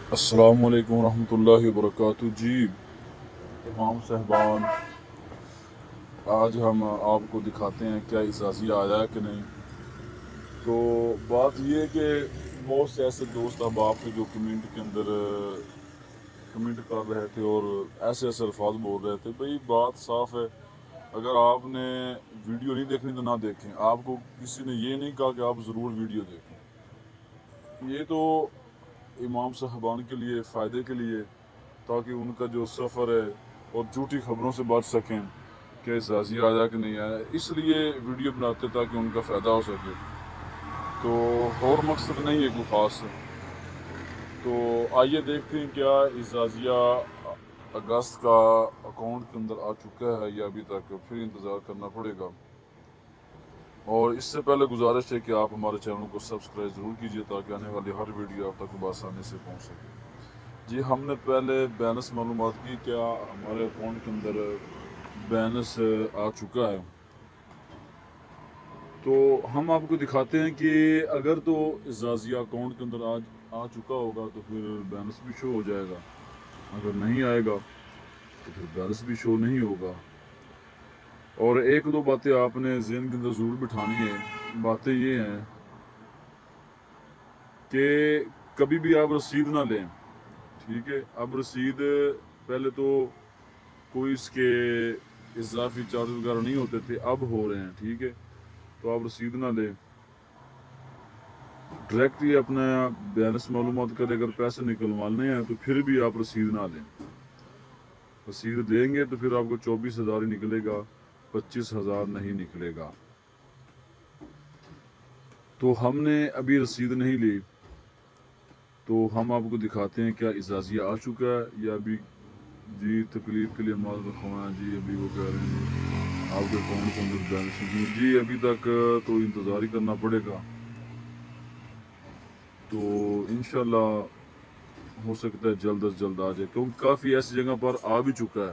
अस्सलाम वालेकुम रहमतुल्लाहि वबरकातुहू। जी इमाम साहबान, आज हम आपको दिखाते हैं क्या इजाज़िया आया है कि नहीं। तो बात ये है कि बहुत से ऐसे दोस्त अब आपके जो कमेंट के अंदर कमेंट कर रहे थे और ऐसे ऐसे अल्फाज बोल रहे थे। भाई बात साफ है, अगर आपने वीडियो नहीं देखनी तो ना देखें। आपको किसी ने ये नहीं कहा कि आप ज़रूर वीडियो देखें। ये तो इमाम साहबान के लिए फ़ायदे के लिए, ताकि उनका जो सफ़र है और झूठी खबरों से बच सकें कि इजाज़िया आया कि नहीं आया, इसलिए वीडियो बनाते ताकि उनका फ़ायदा हो सके। तो और मकसद नहीं है कोई ख़ास। तो आइए देखते हैं क्या इजाज़िया अगस्त का अकाउंट के अंदर आ चुका है या अभी तक फिर इंतज़ार करना पड़ेगा। और इससे पहले गुजारिश है कि आप हमारे चैनल को सब्सक्राइब ज़रूर कीजिए ताकि आने वाली हर वीडियो आप तक आसानी से पहुंच सके। जी हमने पहले बैलेंस मालूमात की, क्या हमारे अकाउंट के अंदर बैलेंस आ चुका है। तो हम आपको दिखाते हैं कि अगर तो इजाज़िया अकाउंट के अंदर आज आ चुका होगा तो फिर बैलेंस भी शो हो जाएगा, अगर नहीं आएगा तो फिर बैलेंस भी शो नहीं होगा। और एक दो बातें आपने ज़हन के अंदर ज़रूर बिठानी है। बातें ये हैं कि कभी भी आप रसीद ना लें, ठीक है। अब रसीद पहले तो कोई इसके इजाफी चार्ज वगैरह नहीं होते थे, अब हो रहे हैं, ठीक है। तो आप रसीद ना लें, डायरेक्ट ही अपना बैलेंस मालूमात करें। अगर पैसे निकलवाने हैं तो फिर भी आप रसीद ना लें। रसीद देंगे तो फिर आपको 24,000 ही निकलेगा, 25,000 नहीं निकलेगा। तो हमने अभी रसीद नहीं ली, तो हम आपको दिखाते हैं क्या इजाज़िया आ चुका है या अभी। जी तकलीफ के लिए माल रखवाना जी, अभी वो कह रहे हैं आपके अकाउंट के अंदर बैलेंस नहीं। जी अभी तक तो इंतज़ार ही करना पड़ेगा। तो इंशाल्लाह हो सकता है जल्द अज जल्द आ जाए, क्योंकि काफ़ी ऐसी जगह पर आ भी चुका है।